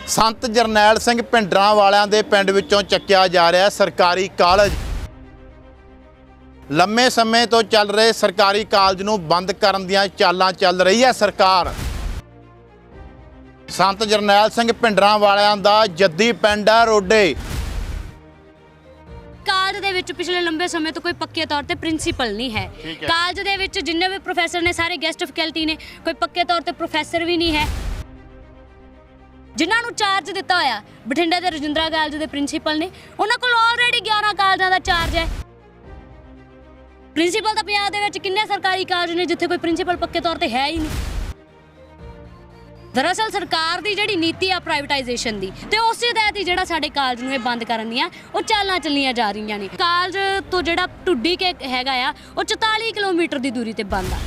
संत जरनैल सिंह भिंडरां वालियां दे पिंड विचों चक्किया जा रहा सरकारी कालज। लंबे समय तो चल रहे सरकारी कालज नूं बंद करन दियां चालां चल रही है सरकार। संत जरनैल सिंह भिंडरां वालियां दा जद्दी पिंड है रोडे। कालज दे विच पिछले लंबे समय तो कोई पक्के तौर पे प्रिंसीपल नहीं है। कालज दे विच जिन्ने भी प्रोफैसर ने सारे गेस्ट फैकल्टी ने, कोई पक्के तौर पे प्रोफैसर भी नहीं है। जिन्होंने चार्ज दिता होया बठिंडा के रजिंद्रा कालज के प्रिंसीपल ने, उन्होंने को ऑलरेडी 11 कालजा का चार्ज है। प्रिंसीपल तो पंजाब दे विच किन्ने सरकारी कालज ने जिथे कोई प्रिंसीपल पक्के तौर पे है ही नहीं। दरअसल सरकार की जिहड़ी नीति आ प्राइवेटाइजेशन की, तो उस तहत ही जिहड़ा साडे कालज नूं बंद करन दियां वो चालां चलियां जा रही ने। कालज तो जिहड़ा ढुड्डी के हैगा आ वो 44 किलोमीटर की दूरी ते बंद आ।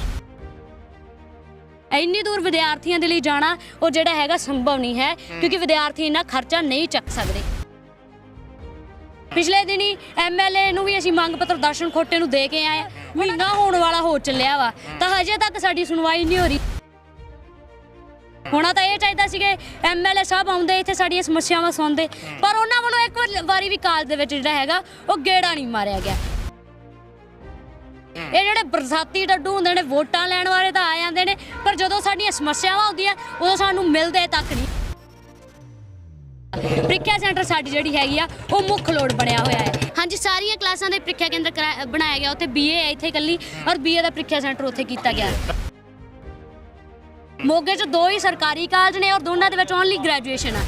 इन्नी दूर विद्यार्थियों के लिए जाना वो जिहड़ा हैगा संभव नहीं है, क्योंकि विद्यार्थी इन्ना खर्चा नहीं चक सकते। पिछले दिन ही MLA नूं भी असीं मंग पत्र दर्शन खोटे नूं दे के आए, महीना होने वाला हो चलिया वा, तो हजे तक साडी सुनवाई नहीं हो रही। होना तो यह चाहिए सी कि MLA साहब आउंदे इत्थे साडियां समस्यावां सुणदे, पर उन्हां वल्लों एक वारी भी कालज दे विच जिहड़ा हैगा वो गेड़ा नहीं मारिया गया। ये जिहड़े बरसाती डड्डू हुंदे ने वोटां लैण वाले तां आ जांदे ने, पर जदों साडियां समस्यावां आउंदियां उदों सानूं मिलदे तक नहीं। प्रीख्या सेंटर साडी जिहड़ी हैगी आ वो मुख लोड़ बनिया होया है। हाँ जी, सारियां क्लासां दे प्रीख्या केंद्र बनाया गया, उत्थे BA है इत्थे कल्ली, और BA दा प्रीख्या सेंटर उत्थे कीता गया। मोगे च 2 ही सरकारी कालज ने और दोनों दे विच ओनली ग्रेजुएशन है।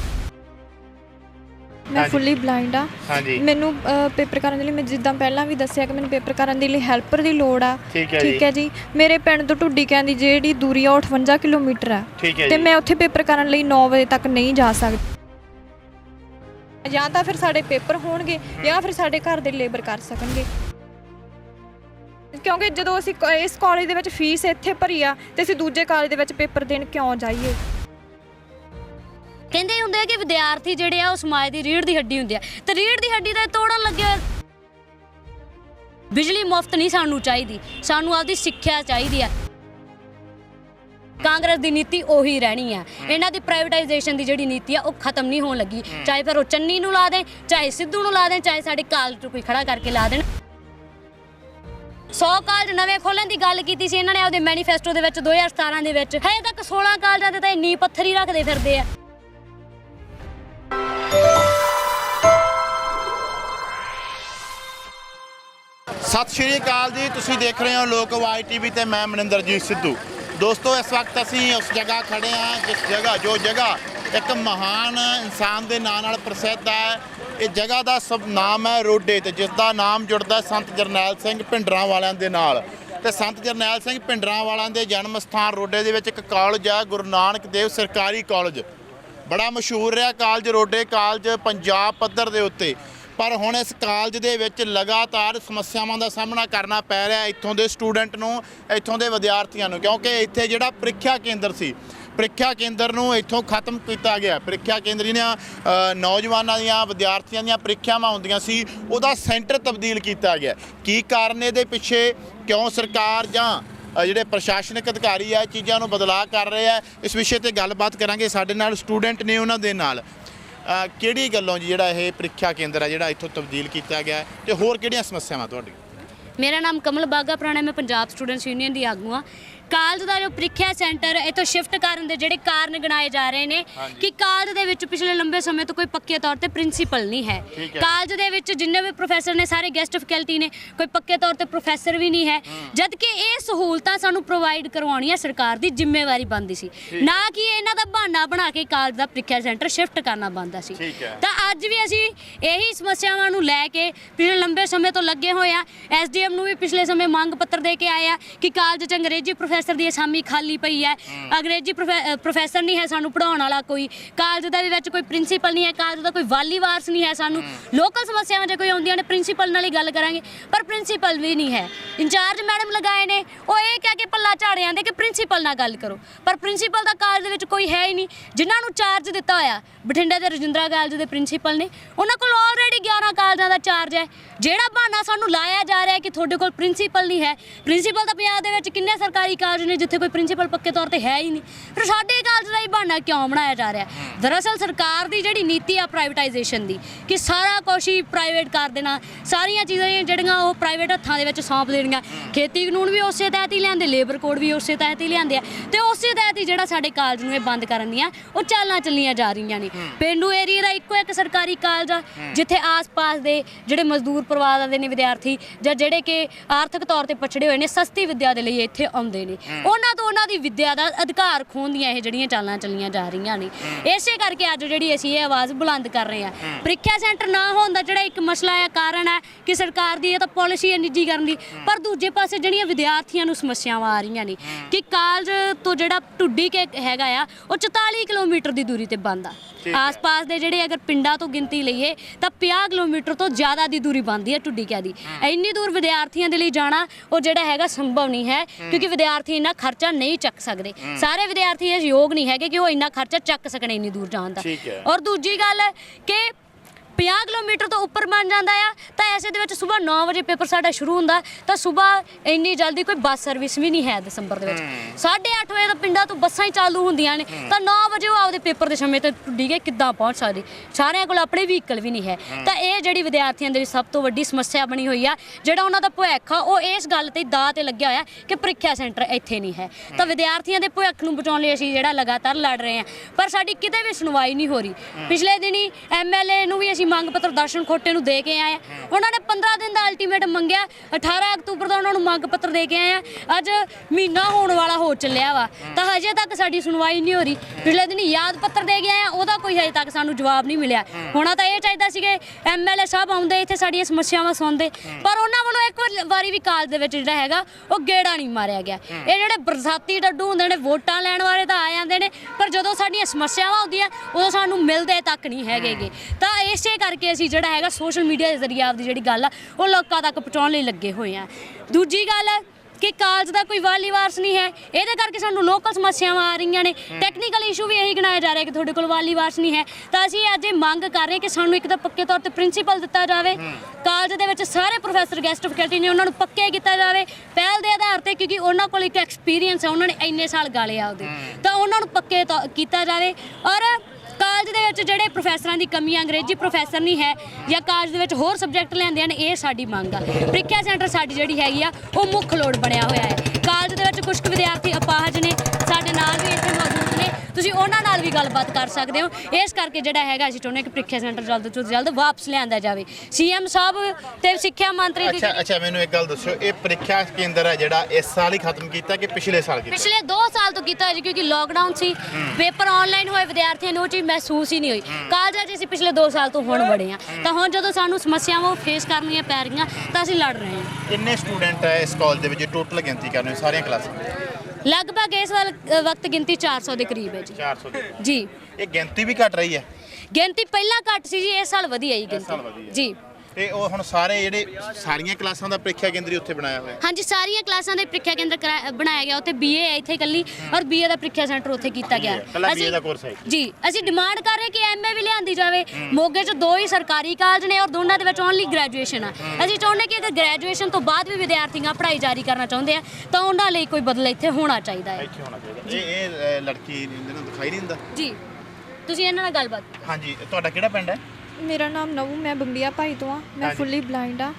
मैं फुली ब्लाइंड हाँ। मैनू पेपर करने लिए, मैं जिद्दां पहलां भी दस्सिया कि मैनू पेपर करने लिए हेल्पर की लोड़ आ। ठीक है जी। मेरे पिंड तो ढुड्डियां दी जिहड़ी दूरी आ 58 किलोमीटर है, ते मैं उत्थे पेपर करने लिए 9 बजे तक नहीं जा सकदी। या तो फिर साडे पेपर होणगे या फिर साडे घर दे लेबर कर सकणगे, क्योंकि जदों असीं इस कॉलेज दे विच फीस इत्थे भरी आ ते असीं दूजे कॉलेज दे विच पेपर देण क्यों जाइए। कहंदे हुंदे कि विद्यार्थी जिहड़े आ समाज दी रीढ़ दी हड्डी हुंदे आ, ते रीढ़ दी हड्डी ते तोड़न लगे। बिजली मुफ्त नहीं सानू चाहिदी, सानू आपदी सिक्ख्या चाहिदी है। कांग्रेस दी नीति ओही रहनी है। इन्हां दी प्राइवेटाइजेशन दी जिहड़ी नीति है वो खत्म नहीं होण लगी, चाहे फिर वो चन्नी नूं ला दें, चाहे सिद्धू नूं ला दें, चाहे साडे कालज कोई खड़ा करके ला देण। 100 कालज नवे खोलण दी गल कीती सी इन्हां ने आपदे मैनीफेस्टो दे विच 2017 दे विच। हजे तक 16 कालजां ते तां नींह पत्थर ही रखदे फिरदे आ। सत श्री अकाल जी, तुसीं देख रहे हो लोक आवाज़ TV ते मैं मनिंदरजीत सिद्धू। दोस्तों, इस वक्त असीं उस जगह खड़े हैं जो जगह एक महान इंसान के नाम नाल प्रसिद्ध है। ये जगह का सब नाम है रोडे, तो जिसका नाम जुड़ता संत जरनैल सिंह भिंडरां वालियां दे नाल। ते संत जरनैल सिंह भिंडरां वालियां दे जन्म स्थान रोडे दे विच एक कॉलेज है, गुरु नानक देव सरकारी कॉलेज। बड़ा मशहूर रहा कॉलेज रोडे कॉलेज पंजाब पद्धर दे उत्ते, पर हुण इस कॉलेज दे विच लगातार समस्यावां दा सामना करना पै रहा इत्थों दे स्टूडेंट नूं, इत्थों दे विद्यार्थियों नूं, क्योंकि इत्थे जिहड़ा प्रीख्या केंद्र सी, प्रीख्या केंद्र नूं इत्थों खत्म किया गया। प्रीख्या केंद्र जिहड़ियां नौजवानां दियां विद्यार्थियों दियां प्रीख्यावां हुंदियां सी उहदा सेंटर तब्दील किया गया। की कारण इहदे पिछे, क्यों सरकार जां ਜਿਹੜੇ ਪ੍ਰਸ਼ਾਸਨਿਕ ਅਧਿਕਾਰੀ ਆ ਚੀਜ਼ਾਂ ਨੂੰ ਬਦਲਾਅ ਕਰ ਰਹੇ ਆ, ਇਸ ਵਿਸ਼ੇ ਤੇ ਗੱਲਬਾਤ ਕਰਾਂਗੇ। ਸਾਡੇ ਨਾਲ ਸਟੂਡੈਂਟ ਨੇ, ਉਹਨਾਂ ਦੇ ਨਾਲ ਕਿਹੜੀ ਗੱਲੋਂ ਜੀ ਜਿਹੜਾ ਇਹ ਪ੍ਰੀਖਿਆ ਕੇਂਦਰ ਆ ਜਿਹੜਾ ਇੱਥੋਂ ਤਬਦੀਲ ਕੀਤਾ ਗਿਆ ਤੇ ਹੋਰ ਕਿਹੜੀਆਂ ਸਮੱਸਿਆਵਾਂ ਤੁਹਾਡੀ? मेरा नाम कमल बागा पुराना, मैं पंजाब स्टूडेंट्स यूनियन की आगू हाँ। कालज का जो प्रीख्या सेंटर इतों शिफ्ट करने के जोड़े कारण गिनाए जा रहे हैं कि कालज के विच पिछले लंबे समय तो कोई पक्के तौर पर प्रिंसीपल नहीं है। कालज के विच जिन्ने भी प्रोफैसर ने सारे गेस्ट फैकल्टी ने, कोई पक्के तौर पर प्रोफैसर भी नहीं है। जबकि ये सहूलतां सानू प्रोवाइड करवाउणियां सरकार की जिम्मेवारी बनती सी, ना कि इन्हां दा बहाना बना के कालज का प्रीख्या सेंटर शिफ्ट करना बनता सी। तां अज भी असीं यही समस्यावां नूं लैके पिछले लंबे समय तो लगे होए आ। SDM नूं भी पिछले समय मंग पत्र दे के आए आ कि कालज च अंग्रेजी प्रोफैसर की असामी खाली पई है, अंग्रेजी प्रोफैसर नहीं है सानू पढ़ाउण वाला, कोई कालज दा भी विच कोई प्रिंसीपल नहीं है, कालज दा कोई वाली वारस नहीं है। सानू लोकल समस्यावां जे कोई आउंदियां ने प्रिंसीपल नाल ही गल करांगे, पर प्रिंसीपल भी नहीं है। इंचार्ज मैडम लगाए ने वो ये कह के पल्ला झाड़े आंदे कि प्रिंसीपल नाल गल करो, पर प्रिंसीपल दा कालज दे विच कोई है ही नहीं। जिन्हां नूं चार्ज दिता होया बठिंडा के रजिंद्रा कालज के प्रिंसीपल ने, उन्हां कोल ऑलरेडी 11 कालजां दा चार्ज है। जिहड़ा बहाना सानू लाया जा रहा है कि तुहाडे कोल प्रिंसीपल नहीं है, प्रिंसीपल तो पंजाब दे विच किन्ने सरकारी ਕਾਲਜ ਨੇ ਜਿੱਥੇ ਕੋਈ ਪ੍ਰਿੰਸੀਪਲ ਪੱਕੇ ਤੌਰ ਤੇ ਹੈ ਹੀ ਨਹੀਂ, ਫਿਰ ਸਾਡੇ ਕਾਲਜ ਦਾ ਹੀ ਬਹਾਨਾ ਕਿਉਂ ਬਣਾਇਆ ਜਾ ਰਿਹਾ? ਦਰਅਸਲ ਸਰਕਾਰ ਦੀ ਜਿਹੜੀ ਨੀਤੀ ਆ ਪ੍ਰਾਈਵੇਟਾਈਜੇਸ਼ਨ ਦੀ, ਕਿ ਸਾਰਾ ਕੁਛ ਹੀ ਪ੍ਰਾਈਵੇਟ ਕਰ ਦੇਣਾ, ਸਾਰੀਆਂ ਚੀਜ਼ਾਂ ਜਿਹੜੀਆਂ ਉਹ ਪ੍ਰਾਈਵੇਟ ਹੱਥਾਂ ਦੇ ਵਿੱਚ ਸੌਂਪ ਦੇਣੀਆਂ। ਖੇਤੀ ਕਾਨੂੰਨ ਵੀ ਉਸੇ ਤਹਿਤ ਹੀ ਲਿਆਂਦੇ, ਲੇਬਰ ਕੋਡ ਵੀ ਉਸੇ ਤਹਿਤ ਹੀ ਲਿਆਂਦੇ ਆ, ਤੇ ਉਸੇ ਤਹਿਤ ਹੀ ਜਿਹੜਾ ਸਾਡੇ ਕਾਲਜ ਨੂੰ ਇਹ ਬੰਦ ਕਰਨ ਦੀਆਂ ਉਹ ਚਾਲਾਂ ਚੱਲੀਆਂ ਜਾ ਰਹੀਆਂ ਨੇ। ਪੇਂਡੂ ਏਰੀਆ ਦਾ ਇੱਕੋ ਇੱਕ ਸਰਕਾਰੀ ਕਾਲਜ ਆ ਜਿੱਥੇ ਆਸ-ਪਾਸ ਦੇ ਜਿਹੜੇ ਮਜ਼ਦੂਰ ਪਰਿਵਾਰਾਂ ਦੇ ਨੇ ਵਿਦਿਆਰਥੀ ਜਾਂ ਜਿਹੜੇ ਕਿ ਆਰਥਿਕ ਤੌਰ ਤੇ ਪਛੜੇ ਹੋਏ ਨੇ, ਸਸਤੀ ਵਿੱਦਿਆ ਦੇ ਲਈ ਇੱਥੇ ਆਉਂਦੇ ਨੇ, ਉਹਨਾਂ ਤੋਂ ਉਹਨਾਂ ਦੀ ਵਿੱਦਿਆ ਦਾ ਅਧਿਕਾਰ ਖੋਹਣ ਦੀਆਂ ਇਹ ਜਿਹੜੀਆਂ ਚਾਲਾਂ ਚੱਲੀਆਂ ਜਾ ਰਹੀਆਂ ਨੇ। ਇਸੇ ਕਰਕੇ ਅੱਜ ਜਿਹੜੀ ਅਸੀਂ ਇਹ ਆਵਾਜ਼ ਬੁਲੰਦ ਕਰ ਰਹੇ ਹਾਂ। ਪ੍ਰੀਖਿਆ ਸੈਂਟਰ ਨਾ ਹੋਣ ਦਾ ਜਿਹੜਾ ਇੱਕ ਮਸਲਾ ਹੈ, ਕਾਰਨ ਹੈ ਕਿ ਸਰਕਾਰ ਦੀ ਇਹ ਤਾਂ ਪਾਲਿਸੀ ਹੈ ਨਿੱਜੀਕਰਨ ਦੀ, ਪਰ ਦੂਜੇ ਪਾਸੇ ਜਿਹੜੀਆਂ ਵਿਦਿਆਰਥੀਆਂ ਨੂੰ ਸਮੱਸਿਆਵਾਂ ਆ ਰਹੀਆਂ ਨੇ ਕਿ ਕਾਲਜ ਤੋਂ ਜਿਹੜਾ ਢੁੱਡੀ ਕੇ ਹੈਗਾ ਆ ਉਹ 44 ਕਿਲੋਮੀਟਰ ਦੀ ਦੂਰੀ ਤੇ ਬੰਦ ਆ। ਆਸ-ਪਾਸ ਦੇ ਜਿਹੜੇ ਅਗਰ ਪਿੰਡਾਂ ਤੋਂ ਗਿਣਤੀ ਲਈਏ ਤਾਂ 50 ਕਿਲੋਮੀਟਰ ਤੋਂ ਜ਼ਿਆਦਾ ਦੀ ਦੂਰੀ ਬਣਦੀ ਹੈ ਢੁੱਡੀ ਕਿਆ ਦੀ। ਇੰਨੀ ਦੂਰ ਵਿਦਿਆਰਥੀਆਂ ਦੇ ਲਈ ਜਾਣਾ ਉਹ ਜਿਹੜਾ ਹੈਗਾ ਸੰਭਵ ਨਹੀਂ ਹੈ, ਕਿਉਂਕਿ ਵਿਦਿਆਰਥੀ ਇੰਨਾ ਖਰਚਾ ਨਹੀਂ ਚੱਕ ਸਕਦੇ। ਸਾਰੇ ਵਿਦਿਆਰਥੀ ਇਸ ਯੋਗ ਨਹੀਂ ਹੈਗੇ ਕਿ ਉਹ ਇੰਨਾ ਖਰਚਾ ਚੱਕ ਸਕਣ ਇੰਨੀ ਦੂਰ ਜਾਣ ਦਾ। ਔਰ ਦੂਜੀ ਗੱਲ ਹੈ ਕਿ 50 ਕਿਲੋਮੀਟਰ ਤੋਂ ਉੱਪਰ ਬਣ ਜਾਂਦਾ ਆ ਤਾਂ ਐਸੇ ਦੇ ਵਿੱਚ ਸਵੇਰ 9 ਵਜੇ ਪੇਪਰ ਸਾਡਾ ਸ਼ੁਰੂ ਹੁੰਦਾ, ਤਾਂ ਸਵੇਰ ਇੰਨੀ ਜਲਦੀ ਕੋਈ ਬੱਸ ਸਰਵਿਸ ਵੀ ਨਹੀਂ ਹੈ ਦਸੰਬਰ ਦੇ ਵਿੱਚ। 8:30 ਵਜੇ ਤਾਂ ਪਿੰਡਾਂ ਤੋਂ ਬੱਸਾਂ ਹੀ ਚਾਲੂ ਹੁੰਦੀਆਂ ਨੇ, ਤਾਂ 9 ਵਜੇ ਉਹ ਆਪਦੇ ਪੇਪਰ ਦੇ ਸਮੇਂ ਤੇ ਢੁੱਡੀ ਕੇ ਕਿੱਦਾਂ ਪਹੁੰਚ ਸਕਦੇ? ਸਾਰਿਆਂ ਕੋਲ ਆਪਣੇ ਵਹੀਕਲ ਵੀ ਨਹੀਂ ਹੈ। ਤਾਂ ਇਹ ਜਿਹੜੀ ਵਿਦਿਆਰਥੀਆਂ ਦੇ ਲਈ ਸਭ ਤੋਂ ਵੱਡੀ ਸਮੱਸਿਆ ਬਣੀ ਹੋਈ ਆ, ਜਿਹੜਾ ਉਹਨਾਂ ਦਾ ਭਵਿੱਖ ਆ ਉਹ ਇਸ ਗੱਲ ਤੇ ਦਾਅ ਤੇ ਲੱਗਿਆ ਹੋਇਆ ਕਿ ਪ੍ਰੀਖਿਆ ਸੈਂਟਰ ਇੱਥੇ ਨਹੀਂ ਹੈ। ਤਾਂ ਵਿਦਿਆਰਥੀਆਂ ਦੇ ਭਵਿੱਖ ਨੂੰ ਬਚਾਉਣ ਲਈ ਅਸੀਂ ਜਿਹੜਾ ਲਗਾਤਾਰ ਲੜ ਰਹੇ ਹਾਂ, ਪਰ ਸਾਡੀ ਕਿਤੇ ਵੀ ਸੁਣਵਾਈ ਨਹੀਂ ਹੋ ਰਹੀ। ਪਿਛਲੇ ਦਿਨੀ MLA ਨੂੰ ਵੀ ਅਸੀਂ ਮੰਗ ਪੱਤਰ ਦਰਸ਼ਨ ਖੋਟੇ ਨੂੰ ਦੇ ਕੇ ਆਏ ਆ, ਉਹਨਾਂ ਨੇ 15 ਦਿਨ ਦਾ ਅਲਟੀਮੇਟਮ ਮੰਗਿਆ, 18 ਅਕਤੂਬਰ ਦਾ ਉਹਨਾਂ ਨੂੰ ਮੰਗ ਪੱਤਰ ਦੇ ਕੇ ਆਏ ਆ। ਅੱਜ ਮਹੀਨਾ ਹੋਣ ਵਾਲਾ ਹੋ ਚੱਲਿਆ ਵਾ, ਤਾਂ ਹਜੇ ਤੱਕ ਸਾਡੀ ਸੁਣਵਾਈ ਨਹੀਂ ਹੋ ਰਹੀ। ਪਿਛਲੇ ਦਿਨ ਯਾਦ ਪੱਤਰ ਦੇ ਕੇ ਆਏ ਆ, ਉਹਦਾ ਕੋਈ ਹਜੇ ਤੱਕ ਸਾਨੂੰ ਜਵਾਬ ਨਹੀਂ ਮਿਲਿਆ। ਹੋਣਾ ਤਾਂ ਇਹ ਚਾਹੀਦਾ ਸੀ ਕਿ MLA ਸਾਹਿਬ ਆਉਂਦੇ ਇੱਥੇ ਸਾਡੀਆਂ ਸਮੱਸਿਆਵਾਂ ਸੁਣਦੇ, ਪਰ ਉਹਨਾਂ ਵੱਲੋਂ ਇੱਕ ਵਾਰੀ ਵੀ ਕਾਲਜ ਦੇ ਵਿੱਚ ਜਿਹੜਾ ਹੈਗਾ ਉਹ ਗੇੜਾ ਨਹੀਂ ਮਾਰਿਆ ਗਿਆ। ਇਹ ਜਿਹੜੇ ਬਰਸਾਤੀ ਡੱਡੂ ਹੁੰਦੇ ਨੇ, ਵੋਟਾਂ ਲੈਣ ਵਾਲੇ ਤਾਂ ਆ ਜਾਂਦੇ ਨੇ, ਪਰ ਜਦੋਂ ਸਾਡੀਆਂ ਸਮੱਸਿਆਵਾਂ ਹੁੰਦੀਆਂ ਉਦੋਂ ਸਾਨੂੰ ਮਿਲਦੇ ਤੱਕ ਨਹੀਂ ਹੈਗੇ। ਤਾਂ ਇਸੇ ਕਰਕੇ ਅਸੀਂ ਜਿਹੜਾ ਹੈਗਾ ਸੋਸ਼ਲ ਮੀਡੀਆ ਦੇ ਜ਼ਰੀਏ ਆਪਦੀ ਜਿਹੜੀ ਗੱਲ ਆ ਉਹ ਲੋਕਾਂ ਤੱਕ ਪਹੁੰਚਾਉਣ ਲਈ ਲੱਗੇ ਹੋਏ ਆ। ਦੂਜੀ ਗੱਲ ਹੈ ਕਿ ਕਾਲਜ ਦਾ ਕੋਈ ਵਾਲੀ ਵਾਰਸ ਨਹੀਂ ਹੈ, ਇਹਦੇ ਕਰਕੇ ਸਾਨੂੰ ਲੋਕਲ ਸਮੱਸਿਆਵਾਂ ਆ ਰਹੀਆਂ ਨੇ। ਟੈਕਨੀਕਲ ਇਸ਼ੂ ਵੀ ਇਹੀ ਗਿਣਾਇਆ ਜਾ ਰਿਹਾ ਕਿ ਤੁਹਾਡੇ ਕੋਲ ਵਾਲੀ ਵਾਰਸ ਨਹੀਂ ਹੈ। ਤਾਂ ਅਸੀਂ ਅੱਜ ਇਹ ਮੰਗ ਕਰ ਰਹੇ ਕਿ ਸਾਨੂੰ ਇੱਕ ਤਾਂ ਪੱਕੇ ਤੌਰ ਤੇ ਪ੍ਰਿੰਸੀਪਲ ਦਿੱਤਾ ਜਾਵੇ, ਕਾਲਜ ਦੇ ਵਿੱਚ ਸਾਰੇ ਪ੍ਰੋਫੈਸਰ ਗੈਸਟ ਫੈਕਲਟੀ ਨੇ ਉਹਨਾਂ ਨੂੰ ਪੱਕੇ ਕੀਤਾ ਜਾਵੇ ਪਹਿਲ ਦੇ ਆਧਾਰ ਤੇ, ਕਿਉਂਕਿ ਉਹਨਾਂ ਕੋਲ ਇੱਕ ਐਕਸਪੀਰੀਅੰਸ ਹੈ, ਉਹਨਾਂ ਨੇ ਇੰਨੇ ਸਾਲ ਗਾਲੇ ਆ ਉਹਦੇ, ਤਾਂ ਉਹਨਾਂ ਨੂੰ ਪੱਕੇ ਕੀਤਾ ਜਾਵੇ। ਔਰ ਕਾਲਜ ਦੇ ਵਿੱਚ ਜਿਹੜੇ ਪ੍ਰੋਫੈਸਰਾਂ ਦੀ ਕਮੀ ਆ, ਅੰਗਰੇਜ਼ੀ ਪ੍ਰੋਫੈਸਰ ਨਹੀਂ ਹੈ ਜਾਂ ਕਾਲਜ ਦੇ ਵਿੱਚ ਹੋਰ ਸਬਜੈਕਟ ਲੈਂਦੇ ਹਨ, ਇਹ ਸਾਡੀ ਮੰਗ ਆ। ਪ੍ਰੀਖਿਆ ਸੈਂਟਰ ਸਾਡੀ ਜਿਹੜੀ ਹੈਗੀ ਆ ਉਹ ਮੁੱਖ ਲੋੜ ਬਣਿਆ ਹੋਇਆ ਹੈ। ਕਾਲਜ ਦੇ ਵਿੱਚ ਕੁਝ ਵਿਦਿਆਰਥੀ ਅਪਾਹਜ ਨੇ, ਸਾਡੇ ਨਾਲ ਵੀ ਇੱਥੇ ਮੌਜੂਦ ਨੇ, ਤੁਸੀਂ ਉਹਨਾਂ ਨਾਲ ਵੀ ਗੱਲਬਾਤ ਕਰ ਸਕਦੇ ਹੋ। ਇਸ ਕਰਕੇ ਜਿਹੜਾ ਹੈਗਾ ਅਸੀਂ ਚਾਹੁੰਦੇ ਕਿ ਪ੍ਰੀਖਿਆ ਸੈਂਟਰ ਜਲਦ ਤੋਂ ਜਲਦ ਵਾਪਸ ਲਿਆਂਦਾ ਜਾਵੇ। CM ਸਾਹਿਬ ਤੇ ਸਿੱਖਿਆ ਮੰਤਰੀ ਦੀ ਅੱਛਾ ਮੈਨੂੰ ਇੱਕ ਗੱਲ ਦੱਸੋ, ਇਹ ਪ੍ਰੀਖਿਆ ਕੇਂਦਰ ਹੈ ਜਿਹੜਾ ਇਸ ਸਾਲ ਹੀ ਖਤਮ ਕੀਤਾ ਕਿ ਪਿਛਲੇ ਸਾਲ ਕੀਤਾ? ਪਿਛਲੇ 2 ਸਾਲ ਤੋਂ ਕੀਤਾ ਜੀ, ਕਿਉਂਕਿ ਲੋਕਡਾਊਨ ਸੀ, ਪੇਪਰ ਆਨਲਾਈਨ ਹੋਏ, ਵਿਦਿਆਰਥੀਆਂ ਨੂੰ ਉਹ ਚੀਜ਼ ਮਹਿਸੂਸ ਹੀ ਨਹੀਂ ਹੋਈ। ਕਾਲਜਾਂ 'ਚ ਅਸੀਂ ਪਿਛਲੇ 2 ਸਾਲ ਤੋਂ ਹੁਣ ਵੜੇ ਹਾਂ, ਤਾਂ ਹੁਣ ਜਦੋਂ ਸਾਨੂੰ ਸਮੱਸਿਆਵਾਂ ਫੇਸ ਕਰਨੀਆਂ ਪੈ ਰਹੀਆਂ ਤਾਂ ਅਸੀਂ ਲੜ ਰਹੇ ਹਾਂ। ਕਿੰਨੇ ਸਟੂਡੈਂਟ ਹੈ ਇਸ ਕਾਲਜ ਦੇ ਵਿੱਚ? ਟੋਟਲ ਗਿਣਤੀ ਕਰਨੀ ਸਾਰੀਆਂ ਕਲਾਸਾਂ ਲਗਭਗ ਇਸ ਵਕਤ ਗਿਣਤੀ 400 ਦੇ ਕਰੀਬ ਹੈ ਜੀ। 400 ਜੀ। ਇਹ ਗਿਣਤੀ ਵੀ ਘਟ ਰਹੀ ਹੈ? ਗਿਣਤੀ ਪਹਿਲਾਂ ਘੱਟ ਸੀ ਜੀ, ਇਸ ਸਾਲ ਵਧੀ ਹੈ ਗਿਣਤੀ ਜੀ। ਤੇ ਉਹ ਹੁਣ ਸਾਰੇ ਜਿਹੜੇ ਸਾਰੀਆਂ ਕਲਾਸਾਂ ਦਾ ਪ੍ਰੀਖਿਆ ਕੇਂਦਰ ਉੱਥੇ ਬਣਾਇਆ ਹੋਇਆ? ਹਾਂਜੀ, ਸਾਰੀਆਂ ਕਲਾਸਾਂ ਦੇ ਪ੍ਰੀਖਿਆ ਕੇਂਦਰ ਬਣਾਇਆ ਗਿਆ ਉੱਥੇ। BA ਹੈ ਇੱਥੇ ਇਕੱਲੀ, ਔਰ BA ਦਾ ਪ੍ਰੀਖਿਆ ਸੈਂਟਰ ਉੱਥੇ ਕੀਤਾ ਗਿਆ। BA ਦਾ ਕੋਰਸ ਹੈ ਜੀ। ਅਸੀਂ ਡਿਮਾਂਡ ਕਰ ਰਹੇ ਕਿ MA ਵੀ ਲਿਆਂਦੀ ਜਾਵੇ। ਮੋਗੇ 'ਚ 2 ਹੀ ਸਰਕਾਰੀ ਕਾਲਜ ਨੇ ਔਰ ਦੋਨਾਂ ਦੇ ਵਿੱਚ ਓਨਲੀ ਗ੍ਰੈਜੂਏਸ਼ਨ ਆ। ਅਸੀਂ ਚਾਹੁੰਦੇ ਕਿ ਅਗਰ ਗ੍ਰੈਜੂਏਸ਼ਨ ਤੋਂ ਬਾਅਦ ਵੀ ਵਿਦਿਆਰਥੀਆਂ ਪੜ੍ਹਾਈ ਜਾਰੀ ਕਰਨਾ ਚਾਹੁੰਦੇ ਆ ਤਾਂ ਉਹਨਾਂ ਲਈ ਕੋਈ ਬਦਲ ਇੱਥੇ ਹੋਣਾ ਚਾਹੀਦਾ ਹੈ। ਇਹ ਲੜਕੀ ਨੂੰ ਦਿਖਾਈ ਨਹੀਂ ਦਿੰਦਾ ਜੀ। ਤੁਸੀਂ ਇਹਨਾਂ ਨਾਲ ਗੱਲਬਾਤ। ਹਾਂਜੀ, ਤੁਹਾਡਾ ਕਿਹੜਾ ਪਿੰਡ ਹੈ? ਮੇਰਾ ਨਾਮ ਨਵੂ, ਮੈਂ ਬੰਬੀਆ ਭਾਈ ਤੋਂ ਆ। ਮੈਂ ਫੁੱਲੀ ਬਲਾਈਂਡ ਆ।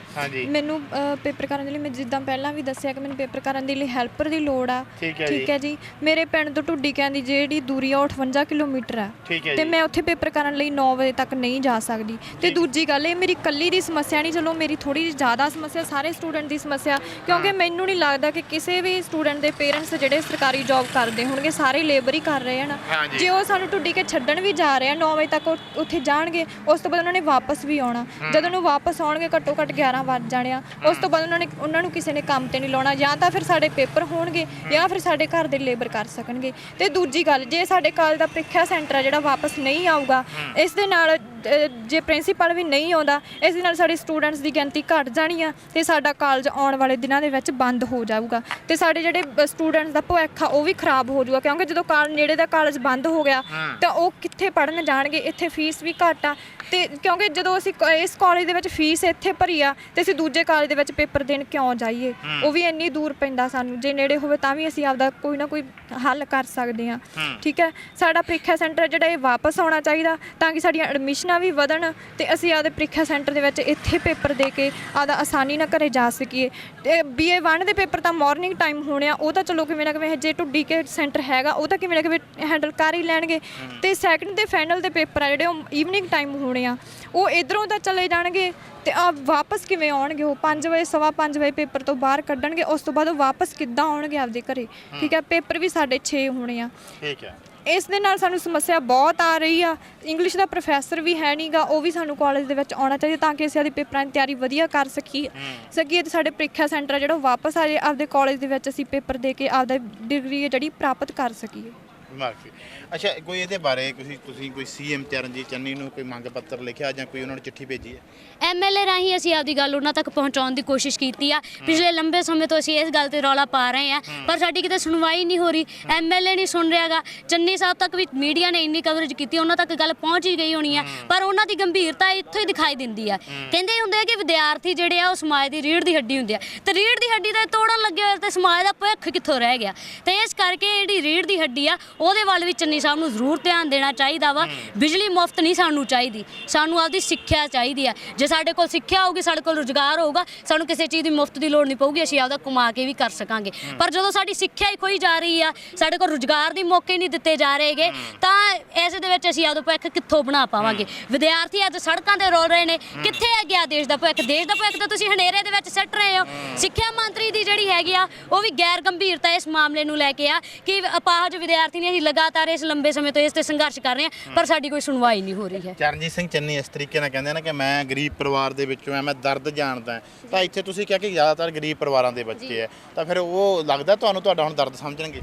ਮੈਨੂੰ ਪੇਪਰ ਕਰਨ ਦੇ ਲਈ, ਮੈਂ ਜਿੱਦਾਂ ਪਹਿਲਾਂ ਵੀ ਦੱਸਿਆ ਕਿ ਮੈਨੂੰ ਪੇਪਰ ਕਰਨ ਦੇ ਲਈ ਹੈਲਪਰ ਦੀ ਲੋੜ ਆ। ਠੀਕ ਹੈ ਜੀ। ਮੇਰੇ ਪਿੰਡ ਤੋਂ ਢੁੱਡੀ ਦੀ ਜਿਹੜੀ ਦੂਰੀ ਆ 58 ਕਿਲੋਮੀਟਰ ਆ, ਤੇ ਮੈਂ ਉੱਥੇ ਪੇਪਰ ਕਰਨ ਲਈ 9 ਵਜੇ ਤੱਕ ਨਹੀਂ ਜਾ ਸਕਦੀ। ਤੇ ਦੂਜੀ ਗੱਲ, ਇਹ ਮੇਰੀ ਇਕੱਲੀ ਦੀ ਸਮੱਸਿਆ ਨਹੀਂ, ਚਲੋ ਮੇਰੀ ਥੋੜੀ ਜਿਹੀ ਜ਼ਿਆਦਾ ਸਮੱਸਿਆ, ਸਾਰੇ ਸਟੂਡੈਂਟ ਦੀ ਸਮੱਸਿਆ, ਕਿਉਂਕਿ ਮੈਨੂੰ ਨਹੀਂ ਲੱਗਦਾ ਕਿ ਕਿਸੇ ਵੀ ਸਟੂਡੈਂਟ ਦੇ ਪੇਰੈਂਟਸ ਜਿਹੜੇ ਸਰਕਾਰੀ ਜੌਬ ਕਰਦੇ ਹੋਣਗੇ ਸਾਰੇ ਲੇਬਰ ਹੀ ਕਰ ਰਹੇ ਹਨ। ਜੇ ਉਹ ਸਾਨੂੰ ਢੁੱਡੀ ਕੇ ਛੱਡਣ ਵੀ ਜਾ ਰਹੇ ਆ 9 ਵਜੇ ਤੱਕ ਉੱਥੇ ਜਾਣਗੇ, ਉਸ ਤੋਂ ਬਾਅਦ ਉਹਨਾਂ ਨੇ ਵਾਪਸ ਵੀ ਆਉਣਾ। ਜਦੋਂ ਨੂੰ ਵਾਪਸ ਆਉਣਗੇ ਘੱਟੋ ਘੱਟ 11 ਵੱਜ ਜਾਣੇ ਆ। ਉਸ ਤੋਂ ਬਾਅਦ ਉਹਨਾਂ ਨੂੰ ਕਿਸੇ ਨੇ ਕੰਮ ਤੇ ਨਹੀਂ ਲਾਉਣਾ, ਜਾਂ ਤਾਂ ਫਿਰ ਸਾਡੇ ਪੇਪਰ ਹੋਣਗੇ ਜਾਂ ਫਿਰ ਸਾਡੇ ਘਰ ਦੇ ਲੇਬਰ ਕਰ ਸਕਣਗੇ। ਤੇ ਦੂਜੀ ਗੱਲ, ਜੇ ਸਾਡੇ ਕਾਲਜ ਦਾ ਪ੍ਰੀਖਿਆ ਸੈਂਟਰ ਆ ਜਿਹੜਾ ਵਾਪਸ ਨਹੀਂ ਆਊਗਾ, ਇਸ ਦੇ ਨਾਲ ਜੇ ਪ੍ਰਿੰਸੀਪਲ ਵੀ ਨਹੀਂ ਆਉਂਦਾ ਇਸ ਦੇ ਨਾਲ ਸਾਡੀ ਸਟੂਡੈਂਟਸ ਦੀ ਗਿਣਤੀ ਘਟ ਜਾਣੀ ਆ ਤੇ ਸਾਡਾ ਕਾਲਜ ਆਉਣ ਵਾਲੇ ਦਿਨਾਂ ਦੇ ਵਿੱਚ ਬੰਦ ਹੋ ਜਾਊਗਾ ਤੇ ਸਾਡੇ ਜਿਹੜੇ ਸਟੂਡੈਂਟਸ ਦਾ ਭਵਿੱਖ ਆ ਉਹ ਵੀ ਖਰਾਬ ਹੋ ਜਾਊਗਾ ਕਿਉਂਕਿ ਜਦੋਂ ਨੇੜੇ ਦਾ ਕਾਲਜ ਬੰਦ ਹੋ ਗਿਆ ਤਾਂ ਉਹ ਕਿੱਥੇ ਪੜ੍ਹਨ ਜਾਣਗੇ। ਇੱਥੇ ਫੀਸ ਵੀ ਘੱਟ ਆ ਤੇ ਕਿਉਂਕਿ ਜਦੋਂ ਅਸੀਂ ਇਸ ਕਾਲਜ ਦੇ ਵਿੱਚ ਫੀਸ ਇੱਥੇ ਭਰੀ ਆ ਤੇ ਅਸੀਂ ਦੂਜੇ ਕਾਲਜ ਦੇ ਵਿੱਚ ਪੇਪਰ ਦੇਣ ਕਿਉਂ ਜਾਈਏ, ਉਹ ਵੀ ਇੰਨੀ ਦੂਰ ਪੈਂਦਾ ਸਾਨੂੰ। ਜੇ ਨੇੜੇ ਹੋਵੇ ਤਾਂ ਵੀ ਅਸੀਂ ਆਪਦਾ ਕੋਈ ਨਾ ਕੋਈ ਹੱਲ ਕਰ ਸਕਦੇ ਹਾਂ। ਠੀਕ ਹੈ, ਸਾਡਾ ਪ੍ਰੀਖਿਆ ਸੈਂਟਰ ਜਿਹੜਾ ਇਹ ਵਾਪਸ ਆਉਣਾ ਚਾਹੀਦਾ ਤਾਂ ਕਿ ਸਾਡੀਆਂ ਐਡਮਿਸ਼ਨਾਂ ਵੀ ਵਧਣ ਤੇ ਅਸੀਂ ਆਪਦੇ ਪ੍ਰੀਖਿਆ ਸੈਂਟਰ ਦੇ ਵਿੱਚ ਇੱਥੇ ਪੇਪਰ ਦੇ ਕੇ ਆਪਦਾ ਆਸਾਨੀ ਨਾਲ ਘਰੇ ਜਾ ਸਕੀਏ। ਤੇ BA 1 ਦੇ ਪੇਪਰ ਤਾਂ ਮਾਰਨਿੰਗ ਟਾਈਮ ਹੋਣੇ ਆ, ਉਹ ਤਾਂ ਚਲੋ ਕਿਵੇਂ ਨਾ ਕਿਵੇਂ ਜੇ ਢੁੱਡੀ ਕੇ ਸੈਂਟਰ ਹੈਗਾ ਉਹ ਤਾਂ ਕਿਵੇਂ ਨਾ ਕਿਵੇਂ ਹੈਂਡਲ ਕਰ ਹੀ ਲੈਣਗੇ ਤੇ ਸੈਕਿੰਡ ਤੇ ਫਾਈਨਲ ਦੇ ਪੇਪਰ ਆ ਜਿਹੜੇ ਉਹ ਈਵਨਿੰਗ ਟਾਈਮ ਹੋਣੇ ਆ, ਉਹ ਇੱਧਰੋਂ ਤਾਂ ਚਲੇ ਜਾਣਗੇ ਤੇ ਆ ਵਾਪਸ ਕਿਵੇਂ ਆਉਣਗੇ? ਉਹ 5 ਵਜੇ 5:15 ਵਜੇ ਪੇਪਰ ਤੋਂ ਬਾਹਰ ਕੱਢਣਗੇ, ਉਸ ਤੋਂ ਬਾਅਦ ਉਹ ਵਾਪਸ ਕਿੱਦਾਂ ਆਉਣਗੇ ਆਪਦੇ ਘਰੇ? ਠੀਕ ਹੈ, ਪੇਪਰ ਵੀ 6:30 ਹੋਣੇ ਆ। ਠੀਕ ਹੈ, ਇਸ ਦੇ ਨਾਲ ਸਾਨੂੰ ਸਮੱਸਿਆ ਬਹੁਤ ਆ ਰਹੀ ਆ। ਇੰਗਲਿਸ਼ ਦਾ ਪ੍ਰੋਫੈਸਰ ਵੀ ਹੈ ਨਹੀਂਗਾ, ਉਹ ਵੀ ਸਾਨੂੰ ਕਾਲਜ ਦੇ ਵਿੱਚ ਆਉਣਾ ਚਾਹੀਦਾ ਤਾਂ ਕਿ ਅਸੀਂ ਆਪਦੇ ਪੇਪਰਾਂ ਦੀ ਤਿਆਰੀ ਵਧੀਆ ਕਰ ਸਕੀਏ ਤੇ ਸਾਡੇ ਪ੍ਰੀਖਿਆ ਸੈਂਟਰ ਜਿਹੜਾ ਵਾਪਸ ਆ ਜਾਏ, ਆਪਦੇ ਕਾਲਜ ਦੇ ਵਿੱਚ ਅਸੀਂ ਪੇਪਰ ਦੇ ਕੇ ਆਪਦਾ ਡਿਗਰੀ ਜਿਹੜੀ ਪ੍ਰਾਪਤ ਕਰ ਸਕੀਏ। ਅੱਛਾ, ਕੋਈ ਇਹਦੇ ਬਾਰੇ ਤੁਸੀਂ ਕੋਈ CM ਚਰਨਜੀਤ ਚੰਨੀ ਨੂੰ ਕੋਈ ਮੰਗ ਪੱਤਰ ਲਿਖਿਆ ਜਾਂ ਕੋਈ ਉਹਨਾਂ ਨੂੰ ਚਿੱਠੀ ਭੇਜੀ ਹੈ? MLA ਰਾਹੀਂ ਅਸੀਂ ਆਪਦੀ ਗੱਲ ਉਹਨਾਂ ਤੱਕ ਪਹੁੰਚਾਉਣ ਦੀ ਕੋਸ਼ਿਸ਼ ਕੀਤੀ ਆ। ਪਿਛਲੇ ਲੰਬੇ ਸਮੇਂ ਤੋਂ ਅਸੀਂ ਇਸ ਗੱਲ ਤੇ ਰੌਲਾ ਪਾ ਰਹੇ ਆ ਪਰ ਸਾਡੀ ਕਿਤੇ ਸੁਣਵਾਈ ਨਹੀਂ ਹੋ ਰਹੀ। MLA ਨਹੀਂ ਸੁਣ ਰਿਹਾਗਾ। ਚੰਨੀ ਸਾਹਿਬ ਤੱਕ ਵੀ ਮੀਡੀਆ ਨੇ ਇੰਨੀ ਕਵਰੇਜ ਕੀਤੀ, ਉਹਨਾਂ ਤੱਕ ਗੱਲ ਪਹੁੰਚ ਹੀ ਗਈ ਹੋਣੀ ਆ ਪਰ ਉਹਨਾਂ ਦੀ ਗੰਭੀਰਤਾ ਇੱਥੋਂ ਹੀ ਦਿਖਾਈ ਦਿੰਦੀ ਆ। ਕਹਿੰਦੇ ਹੁੰਦੇ ਆ ਕਿ ਵਿਦਿਆਰਥੀ ਜਿਹੜੇ ਆ ਉਹ ਸਮਾਜ ਦੀ ਰੀੜ੍ਹ ਦੀ ਹੱਡੀ ਹੁੰਦੇ ਆ ਤੇ ਰੀੜ੍ਹ ਦੀ ਹੱਡੀ ਤੇ ਤੋੜਨ ਲੱਗੇ ਹੋਏ ਤੇ ਸਮਾਜ ਦਾ ਭਵਿੱਖ ਕਿੱਥੋਂ ਰਹਿ ਗਿਆ? ਤੇ ਇਸ ਕਰਕੇ ਜਿਹੜੀ ਰੀੜ੍ਹ ਦੀ ਹੱਡੀ ਆ ਉਹਦੇ ਵੱਲ ਵੀ ਚੰਨੀ ਸਾਹਿਬ ਨੂੰ ਜ਼ਰੂਰ ਧਿਆਨ ਦੇਣਾ ਚਾਹੀਦਾ ਵਾ। ਬਿਜਲੀ ਮੁਫਤ ਨਹੀਂ ਸਾਨੂੰ ਚਾਹੀਦੀ, ਸਾਨੂੰ ਆਪਦੀ ਸਿੱਖਿਆ ਚਾਹੀਦੀ ਆ। ਜੇ ਸਾਡੇ ਕੋਲ ਸਿੱਖਿਆ ਹੋਊਗੀ, ਸਾਡੇ ਕੋਲ ਰੁਜ਼ਗਾਰ ਹੋਊਗਾ, ਸਾਨੂੰ ਕਿਸੇ ਚੀਜ਼ ਦੀ ਮੁਫਤ ਦੀ ਲੋੜ ਨਹੀਂ ਪਊਗੀ, ਅਸੀਂ ਆਪਦਾ ਕਮਾ ਕੇ ਵੀ ਕਰ ਸਕਾਂਗੇ। ਪਰ ਜਦੋਂ ਸਾਡੀ ਸਿੱਖਿਆ ਹੀ ਖੋਈ ਜਾ ਰਹੀ ਆ, ਸਾਡੇ ਕੋਲ ਰੁਜ਼ਗਾਰ ਦੀ ਮੌਕੇ ਨਹੀਂ ਦਿੱਤੇ ਜਾ ਰਹੇਗੇ ਤਾਂ ਇਸ ਦੇ ਵਿੱਚ ਅਸੀਂ ਆਪਦਾ ਭਵਿੱਖ ਕਿੱਥੋਂ ਬਣਾ ਪਾਵਾਂਗੇ? ਵਿਦਿਆਰਥੀ ਅੱਜ ਸੜਕਾਂ ਤੇ ਰੋਲ ਰਹੇ ਨੇ, ਕਿੱਥੇ ਹੈ ਗਿਆ ਦੇਸ਼ ਦਾ ਭਵਿੱਖ? ਦੇਸ਼ ਦਾ ਭਵਿੱਖ ਤਾਂ ਤੁਸੀਂ ਹਨੇਰੇ ਦੇ ਵਿੱਚ ਸਿੱਟ ਰਹੇ ਹੋ। ਸਿੱਖਿਆ ਮੰਤਰੀ ਦੀ ਜਿਹੜੀ ਹੈਗੀ ਆ ਉਹ ਵੀ ਗੈਰ ਗੰਭੀਰਤਾ ਇਸ ਮਾਮਲੇ ਨੂੰ ਲੈ ਕੇ ਆ ਕਿ ਅਪਾਹਜ ਵਿਦਿਆਰਥੀ ਨੇ ਅਸੀਂ ਲਗਾਤਾਰ ਇਸ ਲੰਬੇ ਸਮੇਂ ਤੋਂ ਇਸ ਤੇ ਸੰਘਰਸ਼ ਕਰ ਰਹੇ ਹਾਂ ਪਰ ਸਾਡੀ ਕੋਈ ਸੁਣਵਾਈ ਨਹੀਂ ਹੋ ਰਹੀ ਹੈ। ਚਰਨਜੀਤ ਸਿੰਘ ਚੰਨੀ ਇਸ ਤਰੀਕੇ ਨਾਲ ਕਹਿੰਦੇ ਨੇ ਕਿ ਮੈਂ ਗਰੀਬ ਪਰਿਵਾਰ ਦੇ ਵਿੱਚੋਂ ਆ, ਮੈਂ ਦਰਦ ਜਾਣਦਾ ਤਾਂ ਇੱਥੇ ਤੁਸੀਂ ਕਿਹਾ ਕਿ ਜ਼ਿਆਦਾਤਰ ਗਰੀਬ ਪਰਿਵਾਰਾਂ ਦੇ ਬੱਚੇ ਆ ਤਾਂ ਫਿਰ ਉਹ ਲੱਗਦਾ ਤੁਹਾਨੂੰ ਤੁਹਾਡਾ ਹੁਣ ਦਰਦ ਸਮਝਣਗੇ?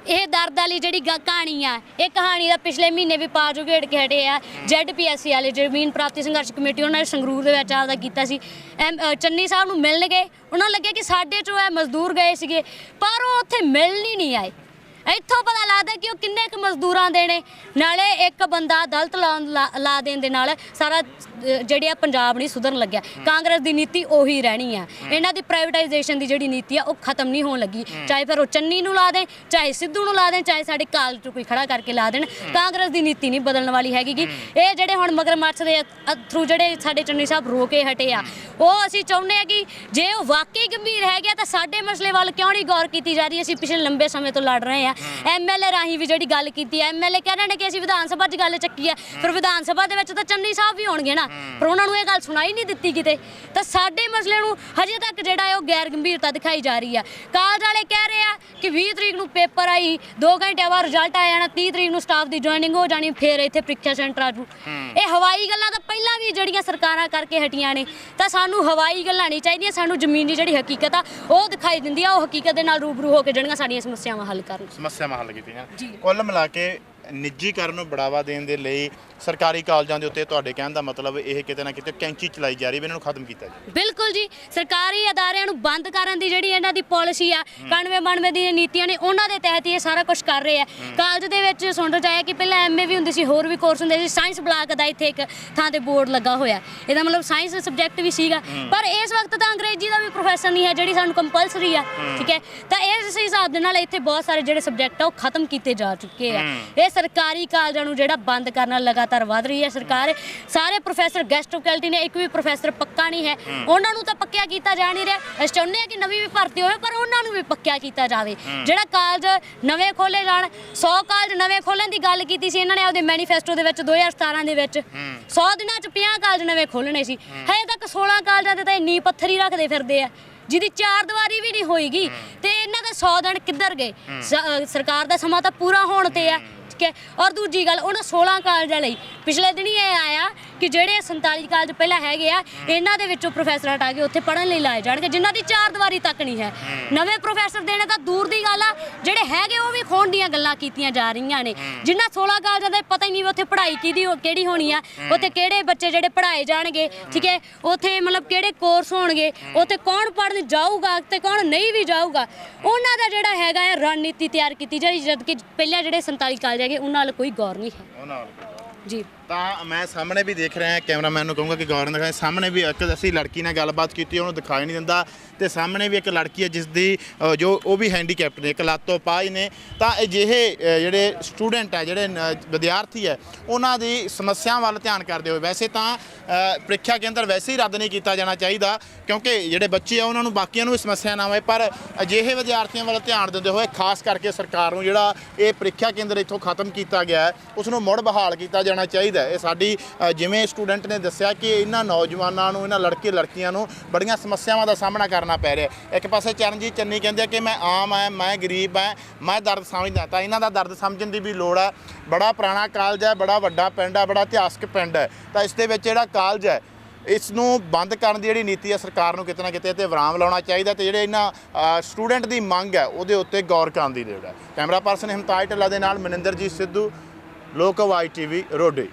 ਇਹ ਦਰਦ ਵਾਲੀ ਜਿਹੜੀ ਕਹਾਣੀ ਆ, ਇਹ ਕਹਾਣੀ ਦਾ ਪਿਛਲੇ ਮਹੀਨੇ ਵੀ ਪਾਜ ਉਘੇੜ ਕੇ ਹਟੇ ਆ। ZPSC ਵਾਲੇ ਜ਼ਮੀਨ ਪ੍ਰਾਪਤੀ ਸੰਘਰਸ਼ ਕਮੇਟੀ ਉਹਨਾਂ ਨੇ ਸੰਗਰੂਰ ਦੇ ਵਿੱਚ ਆਪਦਾ ਕੀਤਾ ਸੀ। ਚੰਨੀ ਸਾਹਿਬ ਨੂੰ ਮਿਲਣ ਗਏ, ਉਹਨਾਂ ਨੂੰ ਲੱਗਿਆ ਕਿ ਸਾਡੇ ਚੋਂ ਇਹ ਮਜ਼ਦੂਰ ਗਏ ਸੀਗੇ ਪਰ ਉਹ ਉੱਥੇ ਮਿਲਣ ਹੀ ਨਹੀਂ ਆਏ। ਇੱਥੋਂ ਪਤਾ ਲੱਗਦਾ ਕਿ ਉਹ ਕਿੰਨੇ ਕੁ ਮਜ਼ਦੂਰਾਂ ਦੇ ਨੇ। ਨਾਲੇ ਇੱਕ ਬੰਦਾ ਦਲਤ ਲਾ ਦੇਣ ਦੇ ਨਾਲ ਸਾਰਾ ਜਿਹੜੇ ਆ ਪੰਜਾਬ ਨਹੀਂ ਸੁਧਰਨ ਲੱਗਿਆ। ਕਾਂਗਰਸ ਦੀ ਨੀਤੀ ਉਹੀ ਰਹਿਣੀ ਆ। ਇਹਨਾਂ ਦੀ ਪ੍ਰਾਈਵੇਟਾਈਜੇਸ਼ਨ ਦੀ ਜਿਹੜੀ ਨੀਤੀ ਆ ਉਹ ਖਤਮ ਨਹੀਂ ਹੋਣ ਲੱਗੀ। ਚਾਹੇ ਫਿਰ ਉਹ ਚੰਨੀ ਨੂੰ ਲਾ ਦੇਣ, ਚਾਹੇ ਸਿੱਧੂ ਨੂੰ ਲਾ ਦੇਣ, ਚਾਹੇ ਸਾਡੇ ਕਾਲਜ 'ਚ ਕੋਈ ਖੜਾ ਕਰਕੇ ਲਾ ਦੇਣ, ਕਾਂਗਰਸ ਦੀ ਨੀਤੀ ਨਹੀਂ ਬਦਲਣ ਵਾਲੀ ਹੈਗੀ। ਇਹ ਜਿਹੜੇ ਹੁਣ ਮਗਰਮੱਛ ਦੇ ਥਰੂ ਜਿਹੜੇ ਸਾਡੇ ਚੰਨੀ ਸਾਹਿਬ ਰੋ ਕੇ ਹਟੇ ਆ, ਉਹ ਅਸੀਂ ਚਾਹੁੰਦੇ ਹਾਂ ਕਿ ਜੇ ਉਹ ਵਾਕਈ ਗੰਭੀਰ ਹੈਗੇ ਤਾਂ ਸਾਡੇ ਮਸਲੇ ਵੱਲ ਕਿਉਂ ਨਹੀਂ ਗੌਰ ਕੀਤੀ ਜਾ ਰਹੀ? ਅਸੀਂ ਪਿਛਲੇ ਲੰਬੇ ਸਮੇਂ ਤੋਂ ਲੜ ਰਹੇ ਆ। MLA ਰਾਹੀਂ ਵੀ ਜਿਹੜੀ ਗੱਲ ਕੀਤੀ ਹੈ, MLA ਕਹਿ ਰਹੇ ਨੇ ਕਿ ਅਸੀਂ ਵਿਧਾਨ ਸਭਾ 'ਚ ਗੱਲ ਚੱਕੀ ਹੈ, ਫਿਰ ਵਿਧਾਨ ਸਭਾ ਦੇ ਵਿੱਚ ਤਾਂ ਚੰਨੀ ਸਾਹਿਬ ਵੀ ਹੋਣਗੇ ਨਾ, ਪਰ ਉਹਨਾਂ ਨੂੰ ਇਹ ਗੱਲ ਸੁਣਾਈ ਨਹੀਂ ਦਿੱਤੀ ਕਿਤੇ। ਤਾਂ ਸਾਡੇ ਮਸਲੇ ਨੂੰ ਹਜੇ ਤੱਕ ਜਿਹੜਾ ਹੈ ਉਹ ਗੈਰ ਗੰਭੀਰਤਾ ਦਿਖਾਈ ਜਾ ਰਹੀ ਆ। ਕਾਲਜ ਵਾਲੇ ਕਹਿ ਰਹੇ ਆ ਕਿ 20 ਤਰੀਕ ਨੂੰ ਪੇਪਰ ਆਈ, 2 ਘੰਟਿਆਂ ਬਾਅਦ ਰਿਜ਼ਲਟ ਆ ਜਾਣਾ, 30 ਤਰੀਕ ਨੂੰ ਸਟਾਫ ਦੀ ਜੁਆਇਨਿੰਗ ਹੋ ਜਾਣੀ, ਫਿਰ ਇੱਥੇ ਪ੍ਰੀਖਿਆ ਸੈਂਟਰ ਆ ਜੂ। ਇਹ ਹਵਾਈ ਗੱਲਾਂ ਤਾਂ ਪਹਿਲਾਂ ਵੀ ਜਿਹੜੀਆਂ ਸਰਕਾਰਾਂ ਕਰਕੇ ਹਟੀਆਂ ਨੇ, ਤਾਂ ਸਾਨੂੰ ਹਵਾਈ ਗੱਲਾਂ ਨਹੀਂ ਚਾਹੀਦੀਆਂ। ਸਾਨੂੰ ਜ਼ਮੀਨੀ ਜਿਹੜੀ ਹਕੀਕਤ ਆ ਉਹ ਦਿਖਾਈ ਦਿੰਦੀ ਆ, ਉਹ ਹਕੀਕਤ ਦੇ ਨਾਲ ਰੂਬਰੂ ਹੋ ਕੇ ਜਿਹੜੀਆਂ ਸਾਡੀਆਂ ਸਮੱਸਿਆਵਾਂ ਹੱਲ ਕਰਨ। ਸਮੱਸਿਆਵਾਂ ਹੱਲ ਕੀਤੀਆਂ ਕੁੱਲ ਮਿਲਾ ਕੇ ਨਿੱਜੀਕਰਨ ਨੂੰ ਬੜਾਵਾ ਦੇਣ ਦੇ ਲਈ ਸਰਕਾਰੀ ਕਾਲਜਾਂ ਦੇ ਉੱਤੇ ਤੁਹਾਡੇ ਕਹਿਣ ਦਾ ਮਤਲਬ ਇਹ ਕਿਤੇ ਨਾ ਕਿਤੇ ਕੈਂਚੀ ਚਲਾਈ ਜਾ ਰਹੀ ਹੈ, ਇਹਨਾਂ ਨੂੰ ਖਤਮ ਕੀਤਾ ਜਾਵੇ। ਬਿਲਕੁਲ ਜੀ, ਸਰਕਾਰੀ ਅਦਾਰਿਆਂ ਨੂੰ ਬੰਦ ਕਰਨ ਦੀ ਜਿਹੜੀ ਇਹਨਾਂ ਦੀ ਪਾਲਿਸੀ ਆ, 91-92 ਦੀਆਂ ਨੀਤੀਆਂ ਨੇ, ਉਹਨਾਂ ਦੇ ਤਹਿਤ ਇਹ ਸਾਰਾ ਕੁਝ ਕਰ ਰਹੇ ਆ। ਕਾਲਜ ਦੇ ਵਿੱਚ ਸੁਣ ਰਜਾਇਆ ਕਿ ਪਹਿਲਾਂ MA ਵੀ ਹੁੰਦੀ ਸੀ, ਹੋਰ ਵੀ ਕੋਰਸ ਹੁੰਦੇ ਸੀ। ਸਾਇੰਸ ਬਲਾਕ ਦਾ ਇੱਥੇ ਇੱਕ ਥਾਂ ਤੇ ਬੋਰਡ ਲੱਗਾ ਹੋਇਆ, ਇਹਦਾ ਮਤਲਬ ਸਾਇੰਸ ਸਬਜੈਕਟ ਵੀ ਸੀਗਾ, ਪਰ ਇਸ ਵਕਤ ਤਾਂ ਅੰਗਰੇਜ਼ੀ ਦਾ ਵੀ ਪ੍ਰੋਫੈਸਰ ਨਹੀਂ ਹੈ ਜਿਹੜੀ ਸਾਨੂੰ ਕੰਪਲਸਰੀ ਆ। ਠੀਕ ਹੈ, ਤਾਂ ਇਸ ਹਿਸਾਬ ਦੇ ਨਾਲ ਇੱਥੇ ਬਹੁਤ ਸਾਰੇ ਜਿਹੜੇ ਸਬਜੈਕਟ ਆ ਉਹ ਖਤਮ ਕੀਤੇ ਜਾ ਚੁੱਕੇ ਆ। ਇਹ ਸਰਕਾਰੀ ਕਾਲਜਾਂ ਨੂੰ ਜਿਹੜਾ ਬੰਦ ਕਰਨਾ ਲਗਾਤਾਰ ਵੱਧ ਰਹੀ ਹੈ ਸਰਕਾਰ। ਸਾਰੇ ਪ੍ਰੋਫੈਸਰ ਗੈਸਟ ਫੈਕਲਟੀ ਨੇ, ਇੱਕ ਵੀ ਪ੍ਰੋਫੈਸਰ ਪੱਕਾ ਨਹੀਂ ਹੈ, ਉਹਨਾਂ ਨੂੰ ਤਾਂ ਪੱਕਿਆ ਕੀਤਾ ਜਾ ਨਹੀਂ ਰਿਹਾ। ਅਸੀਂ ਚਾਹੁੰਦੇ ਹਾਂ ਕਿ ਨਵੀਂ ਵੀ ਭਰਤੀ ਹੋਵੇ ਪਰ ਉਹਨਾਂ ਨੂੰ ਵੀ ਪੱਕਿਆ ਕੀਤਾ ਜਾਵੇ। ਜਿਹੜਾ ਕਾਲਜ ਨਵੇਂ ਖੋਲੇ ਜਾਣ, 100 ਕਾਲਜ ਨਵੇਂ ਖੋਲਣ ਦੀ ਗੱਲ ਕੀਤੀ ਸੀ ਇਹਨਾਂ ਨੇ ਆਪਦੇ ਮੈਨੀਫੈਸਟੋ ਦੇ ਵਿੱਚ 2017 ਦੇ ਵਿੱਚ। 100 ਦਿਨਾਂ 'ਚ 50 ਕਾਲਜ ਨਵੇਂ ਖੋਲਣੇ ਸੀ, ਹਜੇ ਤੱਕ 16 ਕਾਲਜਾਂ ਦੇ ਤਾਂ ਇਹ ਨੀਂਹ ਪੱਥਰ ਹੀ ਰੱਖਦੇ ਫਿਰਦੇ ਆ ਜਿਹਦੀ 4 ਦੀਵਾਰੀ ਵੀ ਨਹੀਂ ਹੋਏਗੀ। ਤੇ ਇਹਨਾਂ ਦੇ 100 ਦਿਨ ਕਿੱਧਰ ਗਏ? ਸਰਕਾਰ ਦਾ ਸਮਾਂ ਤਾਂ ਪੂਰਾ ਹੋਣ ਤੇ ਆ। ਔਰ ਦੂਜੀ ਗੱਲ, ਉਹਨਾਂ 16 ਕਾਲਜਾਂ ਲਈ ਪਿਛਲੇ ਦਿਨੀ ਇਹ ਆਇਆ ਕਿ ਜਿਹੜੇ 47 ਕਾਲਜ ਪਹਿਲਾਂ ਹੈਗੇ ਆ ਇਹਨਾਂ ਦੇ ਵਿੱਚੋਂ ਪ੍ਰੋਫੈਸਰ ਹਟਾ ਕੇ ਉੱਥੇ ਪੜ੍ਹਨ ਲਈ ਲਾਏ ਜਾਣਗੇ ਜਿਨ੍ਹਾਂ ਦੀ ਚਾਰ ਦੀਵਾਰੀ ਤੱਕ ਨਹੀਂ ਹੈ। ਨਵੇਂ ਪ੍ਰੋਫੈਸਰ ਦੇਣੇ ਤਾਂ ਦੂਰ ਦੀ ਗੱਲ ਆ, ਜਿਹੜੇ ਹੈਗੇ ਉਹ ਵੀ ਖੋਣ ਦੀਆਂ ਗੱਲਾਂ ਕੀਤੀਆਂ ਜਾ ਰਹੀਆਂ ਨੇ। ਜਿਨ੍ਹਾਂ 16 ਕਾਲਜਾਂ ਦਾ ਪਤਾ ਹੀ ਨਹੀਂ ਉੱਥੇ ਪੜ੍ਹਾਈ ਕਿਹੜੀ ਹੋਣੀ ਆ, ਉੱਥੇ ਕਿਹੜੇ ਬੱਚੇ ਜਿਹੜੇ ਪੜ੍ਹਾਏ ਜਾਣਗੇ, ਠੀਕ ਹੈ, ਉੱਥੇ ਮਤਲਬ ਕਿਹੜੇ ਕੋਰਸ ਹੋਣਗੇ, ਉੱਥੇ ਕੌਣ ਪੜ੍ਹਨ ਜਾਊਗਾ ਤੇ ਕੌਣ ਨਹੀਂ ਵੀ ਜਾਊਗਾ, ਉਹਨਾਂ ਦਾ ਜਿਹੜਾ ਹੈਗਾ ਹੈ ਰਣਨੀਤੀ ਤਿਆਰ ਕੀਤੀ ਜਾਏ, ਜਦ ਕਿ ਪਹਿਲਾਂ ਜਿਹੜੇ 47 ਕਾਲਜ ਹੈਗੇ ਉਹਨਾਂ ਨਾਲ ਕੋਈ ਗੌਰ ਨਹੀਂ ਹੈ ਜੀ। ਤਾਂ ਮੈਂ ਸਾਹਮਣੇ ਵੀ ਦੇਖ ਰਿਹਾ ਕੈਮਰਾਮੈਨ ਨੂੰ ਕਹੂੰਗਾ ਕਿ ਗੌਰ ਨਾਲ ਦਿਖਾਏ। ਸਾਹਮਣੇ ਵੀ ਇੱਕ ਅਸੀਂ ਲੜਕੀ ਨਾਲ ਗੱਲਬਾਤ ਕੀਤੀ, ਉਹਨੂੰ ਦਿਖਾਈ ਨਹੀਂ ਦਿੰਦਾ, ਤੇ ਸਾਹਮਣੇ ਵੀ ਇੱਕ ਲੜਕੀ ਹੈ ਜਿਸ ਦੀ ਜੋ ਉਹ ਵੀ ਹੈਂਡੀਕੈਪਟ ਨੇ, ਇੱਕ ਲੱਤ ਤੋਂ ਅਪਾਹਜ ਨੇ। ਤਾਂ ਅਜਿਹੇ ਜਿਹੜੇ ਸਟੂਡੈਂਟ ਹੈ, ਜਿਹੜੇ ਵਿਦਿਆਰਥੀ ਹੈ, ਉਹਨਾਂ ਦੀ ਸਮੱਸਿਆ ਵੱਲ ਧਿਆਨ ਕਰਦੇ ਹੋਏ, ਵੈਸੇ ਤਾਂ ਪ੍ਰੀਖਿਆ ਕੇਂਦਰ ਵੈਸੇ ਹੀ ਰੱਦ ਨਹੀਂ ਕੀਤਾ ਜਾਣਾ ਚਾਹੀਦਾ ਕਿਉਂਕਿ ਜਿਹੜੇ ਬੱਚੇ ਆ ਉਹਨਾਂ ਨੂੰ ਬਾਕੀਆਂ ਨੂੰ ਵੀ ਸਮੱਸਿਆ ਨਾ ਹੋਵੇ, ਪਰ ਅਜਿਹੇ ਵਿਦਿਆਰਥੀਆਂ ਵੱਲ ਧਿਆਨ ਦਿੰਦੇ ਹੋਏ ਖਾਸ ਕਰਕੇ ਸਰਕਾਰ ਨੂੰ ਜਿਹੜਾ ਇਹ ਪ੍ਰੀਖਿਆ ਕੇਂਦਰ ਇੱਥੋਂ ਖਤਮ ਕੀਤਾ ਗਿਆ ਹੈ ਉਸ ਨੂੰ ਮੁੜ ਬਹਾਲ ਕੀਤਾ ਜਾਣਾ ਚਾਹੀਦਾ। ਇਹ ਸਾਡੀ ਜਿਵੇਂ ਸਟੂਡੈਂਟ ਨੇ ਦੱਸਿਆ ਕਿ ਇਹਨਾਂ ਨੌਜਵਾਨਾਂ ਨੂੰ, ਇਹਨਾਂ ਲੜਕੇ ਲੜਕੀਆਂ ਨੂੰ ਬੜੀਆਂ ਸਮੱਸਿਆਵਾਂ ਦਾ ਸਾਹਮਣਾ ਕਰਨਾ ਪੈ ਰਿਹਾ। ਇੱਕ ਪਾਸੇ ਚਰਨਜੀਤ ਚੰਨੀ ਕਹਿੰਦੇ ਆ ਕਿ ਮੈਂ ਆਮ ਹੈ, ਮੈਂ ਗਰੀਬ ਹੈ, ਮੈਂ ਦਰਦ ਸਮਝਦਾ, ਤਾਂ ਇਹਨਾਂ ਦਾ ਦਰਦ ਸਮਝਣ ਦੀ ਵੀ ਲੋੜ ਹੈ। ਬੜਾ ਪੁਰਾਣਾ ਕਾਲਜ ਹੈ, ਬੜਾ ਵੱਡਾ ਪਿੰਡ ਹੈ, ਬੜਾ ਇਤਿਹਾਸਕ ਪਿੰਡ ਹੈ, ਤਾਂ ਇਸ ਦੇ ਵਿੱਚ ਜਿਹੜਾ ਕਾਲਜ ਹੈ ਇਸ ਨੂੰ ਬੰਦ ਕਰਨ ਦੀ ਜਿਹੜੀ ਨੀਤੀ ਹੈ ਸਰਕਾਰ ਨੂੰ ਕਿਤੇ ਨਾ ਕਿਤੇ ਤੇ ਵਿਰਾਮ ਲਾਉਣਾ ਚਾਹੀਦਾ, ਤੇ ਜਿਹੜੇ ਇਹਨਾਂ ਸਟੂਡੈਂਟ ਦੀ ਮੰਗ ਹੈ ਉਹਦੇ ਉੱਤੇ ਗੌਰ ਕਰਨ ਦੀ ਲੋੜ ਹੈ। ਕੈਮਰਾ ਪਰਸਨ ਹਿਮਤਾਜ ਢੱਲਾ ਦੇ ਨਾਲ ਮਨਿੰਦਰਜੀਤ ਸਿੱਧੂ, ਲੋਕ ਆਵਾਜ਼ ਟੀਵੀ, ਰੋਡੇ।